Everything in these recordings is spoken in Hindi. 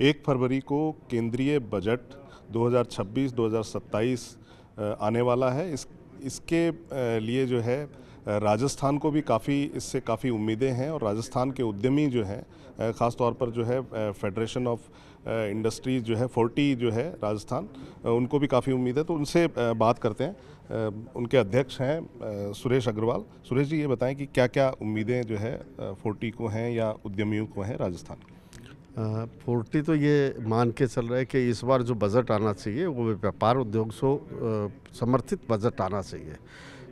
1 फरवरी को केंद्रीय बजट 2026-2027 आने वाला है। इसके लिए जो है राजस्थान को भी इससे काफ़ी उम्मीदें हैं और राजस्थान के उद्यमी जो हैं, ख़ास तौर पर जो है फेडरेशन ऑफ इंडस्ट्रीज जो है 40 जो है राजस्थान, उनको भी काफ़ी उम्मीद है। तो उनसे बात करते हैं। उनके अध्यक्ष हैं सुरेश अग्रवाल। सुरेश जी, ये बताएं कि क्या क्या उम्मीदें जो है 40 को हैं या उद्यमियों को हैं राजस्थान की। 40 तो ये मान के चल रहा है कि इस बार जो बजट आना चाहिए वो व्यापार उद्योग से समर्थित बजट आना चाहिए।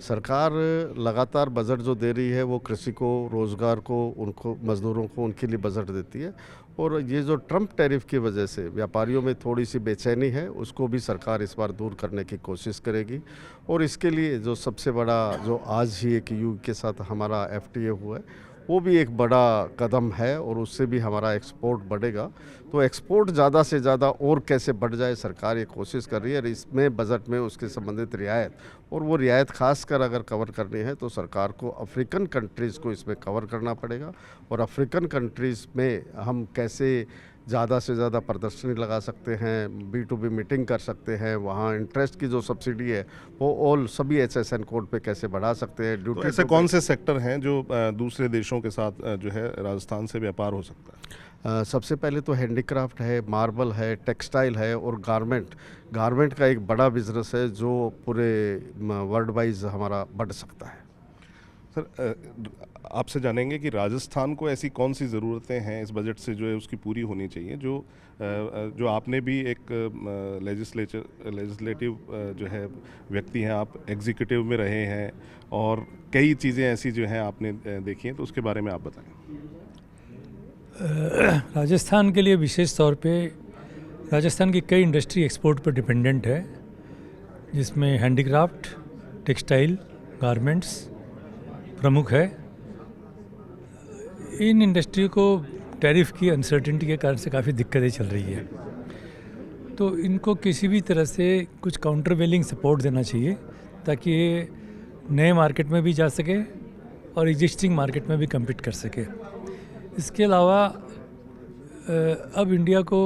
सरकार लगातार बजट जो दे रही है वो कृषि को, रोज़गार को, उनको मज़दूरों को, उनके लिए बजट देती है। और ये जो ट्रम्प टैरिफ की वजह से व्यापारियों में थोड़ी सी बेचैनी है, उसको भी सरकार इस बार दूर करने की कोशिश करेगी। और इसके लिए जो सबसे बड़ा, जो आज ही एक युग के साथ हमारा FTA हुआ है, वो भी एक बड़ा कदम है और उससे भी हमारा एक्सपोर्ट बढ़ेगा। तो एक्सपोर्ट ज़्यादा से ज़्यादा और कैसे बढ़ जाए, सरकार ये कोशिश कर रही है। और इसमें बजट में उसके संबंधित रियायत, और वो रियायत खासकर अगर कवर करनी है तो सरकार को अफ्रीकन कंट्रीज़ को इसमें कवर करना पड़ेगा। और अफ्रीकन कंट्रीज़ में हम कैसे ज़्यादा से ज़्यादा प्रदर्शनी लगा सकते हैं, B2B मीटिंग कर सकते हैं, वहाँ इंटरेस्ट की जो सब्सिडी है वो सभी HSN कोड पे कैसे बढ़ा सकते हैं। तो ऐसे कौन से सेक्टर हैं जो दूसरे देशों के साथ जो है राजस्थान से व्यापार हो सकता है? सबसे पहले तो हैंडीक्राफ्ट है, मार्बल है, टेक्सटाइल है और गारमेंट का एक बड़ा बिजनेस है जो पूरे वर्ल्ड वाइज हमारा बढ़ सकता है। सर, आपसे जानेंगे कि राजस्थान को ऐसी कौन सी ज़रूरतें हैं इस बजट से जो है उसकी पूरी होनी चाहिए, जो आपने भी एक लेजिस्लेटिव जो है व्यक्ति हैं, आप एग्जीक्यूटिव में रहे हैं और कई चीज़ें ऐसी जो हैं आपने देखी हैं, तो उसके बारे में आप बताएं। राजस्थान के लिए विशेष तौर पे राजस्थान की कई इंडस्ट्री एक्सपोर्ट पर डिपेंडेंट है, जिसमें हैंडीक्राफ्ट, टेक्सटाइल, गारमेंट्स प्रमुख है। इन इंडस्ट्री को टैरिफ की अनसर्टेनिटी के कारण से काफ़ी दिक्कतें चल रही है, तो इनको किसी भी तरह से कुछ काउंटरवेलिंग सपोर्ट देना चाहिए ताकि ये नए मार्केट में भी जा सके और एग्जिस्टिंग मार्केट में भी कम्पीट कर सके। इसके अलावा अब इंडिया को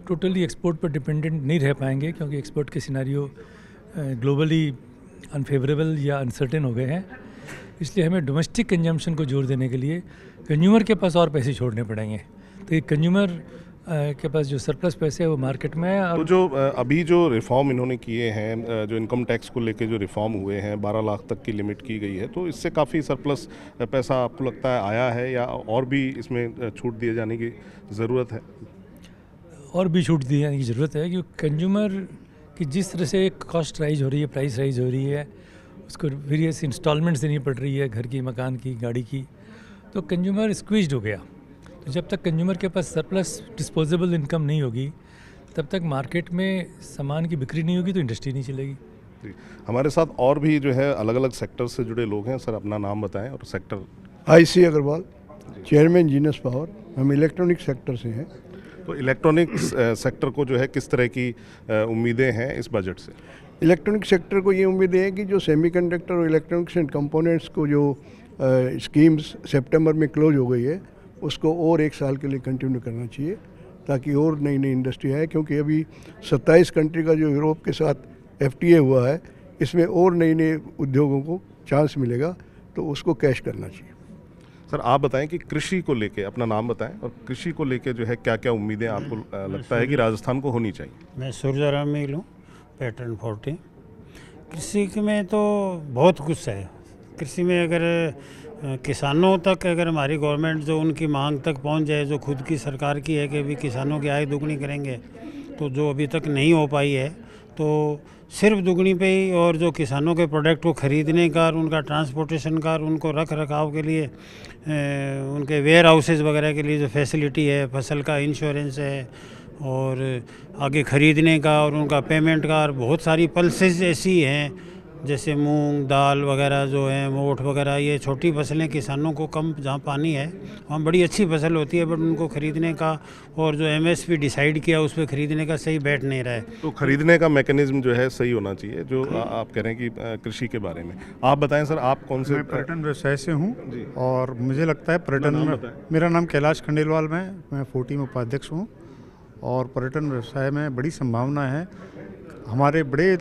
टोटली एक्सपोर्ट पर डिपेंडेंट नहीं रह पाएंगे, क्योंकि एक्सपोर्ट के सिनेरियो ग्लोबली अनफेवरेबल या अनसर्टेन हो गए हैं। इसलिए हमें डोमेस्टिक कंजम्पशन को जोर देने के लिए कंज्यूमर के पास और पैसे छोड़ने पड़ेंगे। तो ये कंज्यूमर के पास जो सरप्लस पैसे है वो मार्केट में है। तो जो अभी जो रिफॉर्म इन्होंने किए हैं, जो इनकम टैक्स को लेके जो रिफॉर्म हुए हैं, 12 लाख तक की लिमिट की गई है, तो इससे काफ़ी सरप्लस पैसा आपको लगता है आया है या और भी इसमें छूट दिए जाने की ज़रूरत है? और भी छूट दिए जाने की ज़रूरत है, क्योंकि कंज्यूमर की जिस तरह से कॉस्ट राइज हो रही है, प्राइस राइज हो रही है, उसको वेरियस इंस्टॉलमेंट्स देनी पड़ रही है, घर की, मकान की, गाड़ी की, तो कंज्यूमर स्क्वीज्ड हो गया। तो जब तक कंज्यूमर के पास सरप्लस डिस्पोजेबल इनकम नहीं होगी, तब तक मार्केट में सामान की बिक्री नहीं होगी, तो इंडस्ट्री नहीं चलेगी। हमारे साथ और भी जो है अलग अलग सेक्टर से जुड़े लोग हैं। सर, अपना नाम बताएं और sector. IC Agarwal, chairman Genus Power. हम इलेक्ट्रॉनिक सेक्टर से हैं। तो इलेक्ट्रॉनिक्स सेक्टर को जो है किस तरह की उम्मीदें हैं इस बजट से? इलेक्ट्रॉनिक सेक्टर को ये उम्मीद है कि जो सेमीकंडक्टर और इलेक्ट्रॉनिक्स एंड कंपोनेंट्स को जो स्कीम्स सितंबर में क्लोज हो गई है, उसको और 1 साल के लिए कंटिन्यू करना चाहिए ताकि और नई नई इंडस्ट्री आए। क्योंकि अभी 27 कंट्री का जो यूरोप के साथ FTA हुआ है, इसमें और नए नए उद्योगों को चांस मिलेगा, तो उसको कैश करना चाहिए। सर, आप बताएं कि कृषि को लेके, अपना नाम बताएं और कृषि को लेके जो है क्या क्या उम्मीदें आपको लगता है कि राजस्थान को होनी चाहिए? मैं सूर्यराम मील हूँ, पैटर्न 40। कृषि में तो बहुत कुछ है। कृषि में अगर किसानों तक अगर हमारी गवर्नमेंट जो उनकी मांग तक पहुंच जाए, जो खुद की सरकार की है कि अभी किसानों की आय दुगनी करेंगे, तो जो अभी तक नहीं हो पाई है, तो सिर्फ दुगनी पे ही, और जो किसानों के प्रोडक्ट को ख़रीदने का और उनका ट्रांसपोर्टेशन का और उनको रख रखाव के लिए उनके वेयर हाउसेज वगैरह के लिए जो फैसिलिटी है, फसल का इंश्योरेंस है और आगे ख़रीदने का और उनका पेमेंट का, और बहुत सारी पल्सेस ऐसी हैं जैसे मूंग दाल वगैरह जो है, मोठ वगैरह, ये छोटी फसलें किसानों को कम, जहाँ पानी है वहाँ बड़ी अच्छी फसल होती है, बट उनको ख़रीदने का और जो MSP डिसाइड किया उस पर ख़रीदने का सही बैठ नहीं रहा है। तो ख़रीदने का मैकेनिज्म जो है सही होना चाहिए, जो आप कह रहे हैं कि कृषि के बारे में। आप बताएं सर, आप कौन से? मैं पर्यटन व्यवसाय से हूँ और मुझे लगता है पर्यटन में, मेरा नाम कैलाश खंडेलवाल, मैं 40 में उपाध्यक्ष हूँ और पर्यटन व्यवसाय में बड़ी संभावना है। हमारे बड़े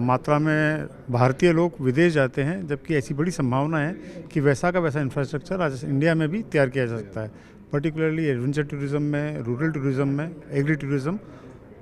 मात्रा में भारतीय लोग विदेश जाते हैं, जबकि ऐसी बड़ी संभावना है कि वैसा का वैसा इंफ्रास्ट्रक्चर आज इंडिया में भी तैयार किया जा सकता है, पर्टिकुलरली एडवेंचर टूरिज़्म में, रूरल टूरिज़्म में, एग्री टूरिज़्म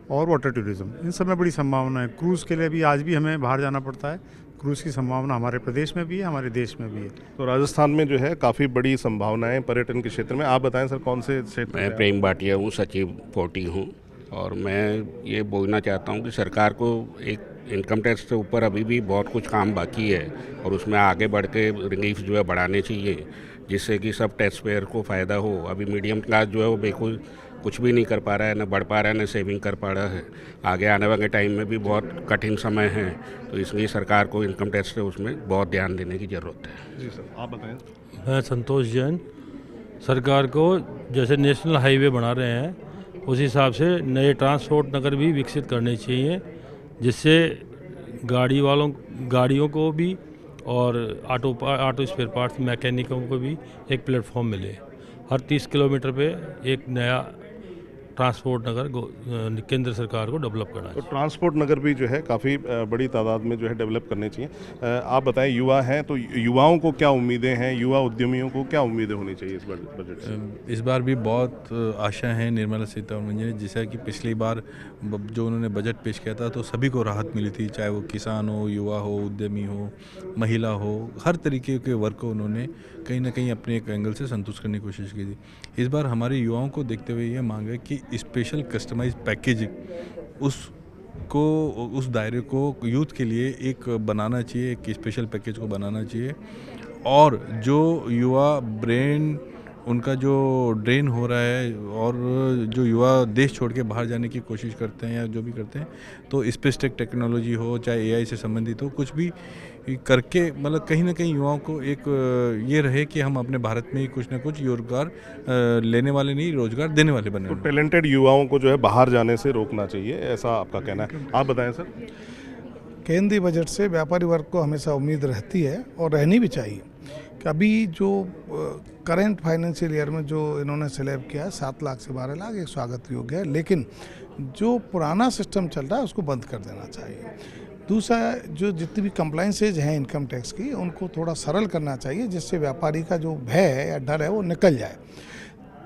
और वाटर टूरिज़्म, इन सब में बड़ी संभावना है। क्रूज़ के लिए भी आज भी हमें बाहर जाना पड़ता है, क्रूज़ की संभावना हमारे प्रदेश में भी है, हमारे देश में भी है। तो राजस्थान में जो है काफ़ी बड़ी संभावनाएं पर्यटन के क्षेत्र में। आप बताएं सर, कौन से क्षेत्र? मैं प्रेम भाटिया हूँ, सचिव 40 हूँ, और मैं ये बोलना चाहता हूँ कि सरकार को एक इनकम टैक्स के ऊपर अभी भी बहुत कुछ काम बाकी है और उसमें आगे बढ़ के रिलीफ जो है बढ़ाने चाहिए, जिससे कि सब टैक्स पेयर को फ़ायदा हो। अभी मीडियम क्लास जो है वो बिल्कुल कुछ भी नहीं कर पा रहा है, न बढ़ पा रहा है, न सेविंग कर पा रहा है। आगे आने वाले टाइम में भी बहुत कठिन समय है, तो इसलिए सरकार को इनकम टैक्स से उसमें बहुत ध्यान देने की ज़रूरत है। जी सर, आप बताएं। मैं संतोष जैन। सरकार को जैसे नेशनल हाईवे बना रहे हैं उस हिसाब से नए ट्रांसपोर्ट नगर भी विकसित करने चाहिए, जिससे गाड़ियों को भी और ऑटो स्पेयर पार्ट्स मैकेनिकों को भी एक प्लेटफॉर्म मिले। हर 30 किलोमीटर पे एक नया ट्रांसपोर्ट नगर केंद्र सरकार को डेवलप करना तो है। ट्रांसपोर्ट नगर भी जो है काफ़ी बड़ी तादाद में जो है डेवलप करने चाहिए। आप बताएं, युवा हैं तो युवाओं को क्या उम्मीदें हैं, युवा उद्यमियों को क्या उम्मीदें होनी चाहिए इस बजट से? इस बार भी बहुत आशा है निर्मला सीतारमण जी ने, जैसा कि पिछली बार जो उन्होंने बजट पेश किया था तो सभी को राहत मिली थी, चाहे वो किसान हो, युवा हो, उद्यमी हो, महिला हो, हर तरीके के वर्ग को उन्होंने कहीं ना कहीं अपने एक एंगल से संतुष्ट करने की कोशिश की थी। इस बार हमारे युवाओं को देखते हुए ये मांग है कि स्पेशल कस्टमाइज पैकेज उस दायरे को यूथ के लिए एक बनाना चाहिए, एक स्पेशल पैकेज को बनाना चाहिए, और जो युवा ब्रेन उनका जो ड्रेन हो रहा है और जो युवा देश छोड़ के बाहर जाने की कोशिश करते हैं या जो भी करते हैं, तो स्पेस टेक्नोलॉजी हो चाहे एआई से संबंधित हो, कुछ भी करके मतलब कहीं ना कहीं युवाओं को एक ये रहे कि हम अपने भारत में ही कुछ ना कुछ रोजगार लेने वाले नहीं, रोजगार देने वाले बने। तो टैलेंटेड युवाओं को जो है बाहर जाने से रोकना चाहिए, ऐसा आपका कहना है। आप बताएं सर। केंद्रीय बजट से व्यापारी वर्ग को हमेशा उम्मीद रहती है और रहनी भी चाहिए कि अभी जो करेंट फाइनेंशियल ईयर में जो इन्होंने स्लैब किया है 7 लाख से 12 लाख, एक स्वागत योग्य है, लेकिन जो पुराना सिस्टम चल रहा है उसको बंद कर देना चाहिए। दूसरा, जो जितनी भी कंप्लाइंसेज हैं इनकम टैक्स की उनको थोड़ा सरल करना चाहिए, जिससे व्यापारी का जो भय है या डर है वो निकल जाए।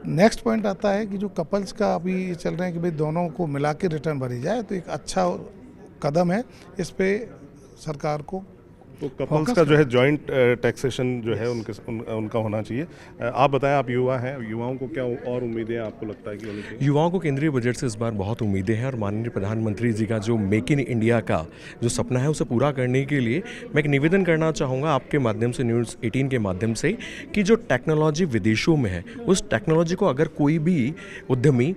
नेक्स्ट पॉइंट आता है कि जो कपल्स का अभी चल रहे हैं कि भाई दोनों को मिला के रिटर्न भरी जाए, तो एक अच्छा कदम है, इस पे सरकार को तो कपल्स का जो है जॉइंट टैक्सेशन जो है उनका होना चाहिए। आप बताएं, आप युवा हैं, युवाओं को क्या और उम्मीदें आपको लगता है कि होनी चाहिए? युवाओं को केंद्रीय बजट से इस बार बहुत उम्मीदें हैं और माननीय प्रधानमंत्री जी का जो मेक इन इंडिया का जो सपना है उसे पूरा करने के लिए मैं एक निवेदन करना चाहूँगा आपके माध्यम से, न्यूज़ 18 के माध्यम से, कि जो टेक्नोलॉजी विदेशों में है उस टेक्नोलॉजी को अगर कोई भी उद्यमी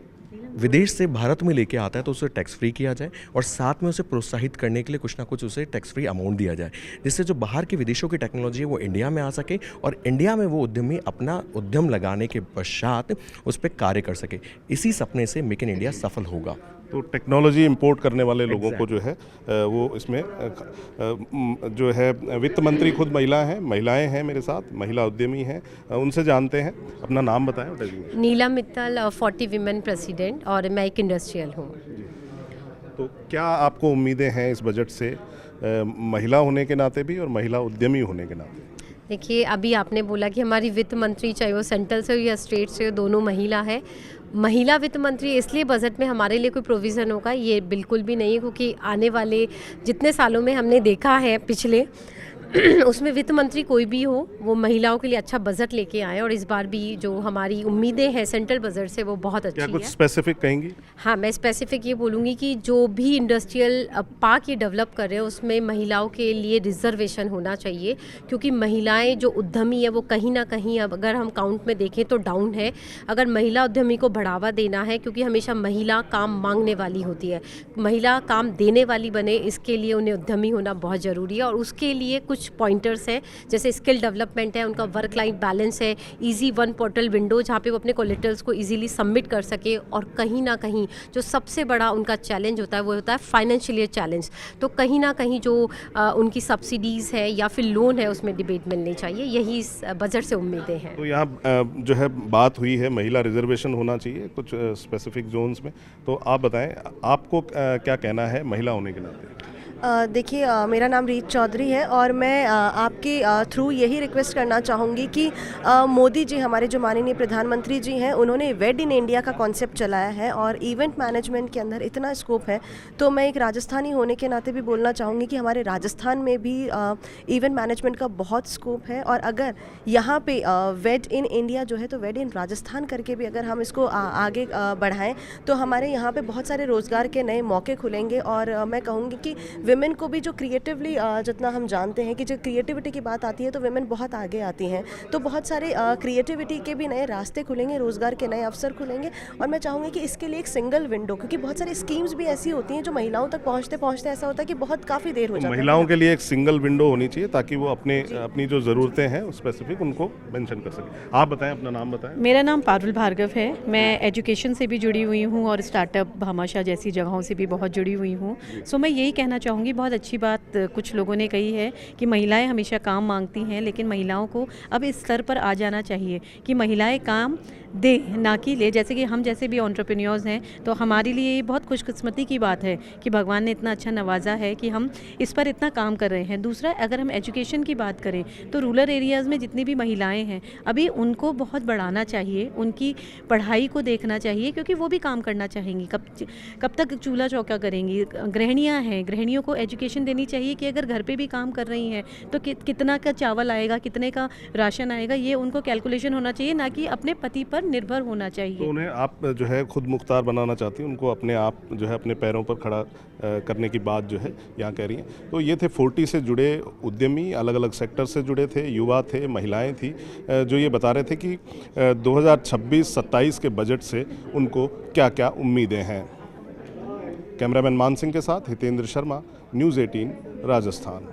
विदेश से भारत में लेके आता है तो उसे टैक्स फ्री किया जाए और साथ में उसे प्रोत्साहित करने के लिए कुछ ना कुछ उसे टैक्स फ्री अमाउंट दिया जाए, जिससे जो बाहर की विदेशों की टेक्नोलॉजी है वो इंडिया में आ सके और इंडिया में वो उद्यमी अपना उद्यम लगाने के पश्चात उस पर कार्य कर सके। इसी सपने से मेक इन इंडिया सफल होगा। तो टेक्नोलॉजी इंपोर्ट करने वाले लोगों को जो है वो इसमें जो है वित्त मंत्री खुद महिलाएं हैं मेरे साथ, महिला उद्यमी हैं, उनसे जानते हैं। अपना नाम बताएं। नीला मित्तल, 40 विमेन प्रेसिडेंट, और मैं एक इंडस्ट्रियल हूँ। तो क्या आपको उम्मीदें हैं इस बजट से, महिला होने के नाते भी और महिला उद्यमी होने के नाते? देखिए, अभी आपने बोला कि हमारी वित्त मंत्री चाहे वो सेंट्रल से हो या स्टेट से हो, दोनों महिला है। महिला वित्त मंत्री इसलिए बजट में हमारे लिए कोई प्रोविज़न होगा ये बिल्कुल भी नहीं है, क्योंकि आने वाले जितने सालों में हमने देखा है पिछले उसमें वित्त मंत्री कोई भी हो वो महिलाओं के लिए अच्छा बजट लेके आए, और इस बार भी जो हमारी उम्मीदें हैं सेंट्रल बजट से वो बहुत अच्छी है। क्या कुछ स्पेसिफिक कहेंगी? हाँ, मैं स्पेसिफिक ये बोलूँगी कि जो भी इंडस्ट्रियल पार्क ये डेवलप कर रहे हैं उसमें महिलाओं के लिए रिजर्वेशन होना चाहिए, क्योंकि महिलाएं जो उद्यमी है वो कहीं ना कहीं, अब अगर हम काउंट में देखें तो डाउन है। अगर महिला उद्यमी को बढ़ावा देना है, क्योंकि हमेशा महिला काम मांगने वाली होती है, महिला काम देने वाली बने, इसके लिए उन्हें उद्यमी होना बहुत ज़रूरी है, और उसके लिए कुछ कुछ पॉइंटर्स हैं, जैसे स्किल डेवलपमेंट है, उनका वर्क लाइफ बैलेंस है, इजी वन पोर्टल विंडो जहाँ पे वो अपने कोलेटरल्स को इजीली सबमिट कर सके, और कहीं ना कहीं जो सबसे बड़ा उनका चैलेंज होता है वो होता है फाइनेंशियल चैलेंज। तो कहीं ना कहीं जो उनकी सब्सिडीज़ है या फिर लोन है उसमें डिबेट मिलनी चाहिए, यही इस बजट से उम्मीदें हैं। तो यहाँ जो है बात हुई है महिला रिजर्वेशन होना चाहिए कुछ स्पेसिफिक जोन्स में, तो आप बताएं आपको क्या कहना है महिला होने के नाते? देखिए, मेरा नाम रीत चौधरी है और मैं आपके थ्रू यही रिक्वेस्ट करना चाहूँगी कि मोदी जी, हमारे जो माननीय प्रधानमंत्री जी हैं, उन्होंने वेड इन इंडिया का कॉन्सेप्ट चलाया है और इवेंट मैनेजमेंट के अंदर इतना स्कोप है। तो मैं एक राजस्थानी होने के नाते भी बोलना चाहूँगी कि हमारे राजस्थान में भी इवेंट मैनेजमेंट का बहुत स्कोप है, और अगर यहाँ पे वेड इन इंडिया जो है तो वेड इन राजस्थान करके भी अगर हम इसको आगे बढ़ाएँ तो हमारे यहाँ पे बहुत सारे रोज़गार के नए मौके खुलेंगे। और मैं कहूँगी कि विमेन को भी जो क्रिएटिवली, जितना हम जानते हैं कि जो क्रिएटिविटी की बात आती है तो विमेन बहुत आगे आती हैं, तो बहुत सारे क्रिएटिविटी के भी नए रास्ते खुलेंगे, रोज़गार के नए अवसर खुलेंगे। और मैं चाहूँगी कि इसके लिए एक सिंगल विंडो, क्योंकि बहुत सारी स्कीम्स भी ऐसी होती हैं जो महिलाओं तक पहुँचते पहुँचते ऐसा होता है कि बहुत काफ़ी देर हो जाती है। महिलाओं के लिए एक सिंगल विंडो होनी चाहिए ताकि वो अपनी जो ज़रूरतें हैं स्पेसिफिक उनको मेंशन कर सकें। आप बताएं, अपना नाम बताएं। मेरा नाम पारुल भार्गव है। मैं एजुकेशन से भी जुड़ी हुई हूँ और स्टार्टअप भामाशाह जैसी जगहों से भी बहुत जुड़ी हुई हूँ। सो मैं यही कहना चाहूँगी, बहुत अच्छी बात कुछ लोगों ने कही है कि महिलाएं हमेशा काम मांगती हैं, लेकिन महिलाओं को अब इस स्तर पर आ जाना चाहिए कि महिलाएं काम दे ना कि ले। जैसे कि हम जैसे भी एंटरप्रेन्योर्स हैं तो हमारे लिए ये बहुत खुशकिस्मती की बात है कि भगवान ने इतना अच्छा नवाजा है कि हम इस पर इतना काम कर रहे हैं। दूसरा, अगर हम एजुकेशन की बात करें तो रूरल एरियाज़ में जितनी भी महिलाएं हैं अभी उनको बहुत बढ़ाना चाहिए, उनकी पढ़ाई को देखना चाहिए, क्योंकि वो भी काम करना चाहेंगी। कब तक चूल्हा चौका करेंगी? गृहिणियाँ हैं, गृहिणियों को एजुकेशन देनी चाहिए कि अगर घर पर भी काम कर रही हैं तो कितना का चावल आएगा, कितने का राशन आएगा, ये उनको कैलकुलेशन होना चाहिए, ना कि अपने पति पर निर्भर होना चाहिए। तो उन्हें आप जो है खुद मुख्तार बनाना चाहती हैं, उनको अपने आप जो है अपने पैरों पर खड़ा करने की बात जो है यहाँ कह रही हैं। तो ये थे 40 से जुड़े उद्यमी, अलग अलग सेक्टर से जुड़े थे, युवा थे, महिलाएं थी, जो ये बता रहे थे कि 2026-27 के बजट से उनको क्या क्या उम्मीदें हैं। कैमरामैन मान सिंह के साथ हितेंद्र शर्मा, न्यूज़ 18 राजस्थान।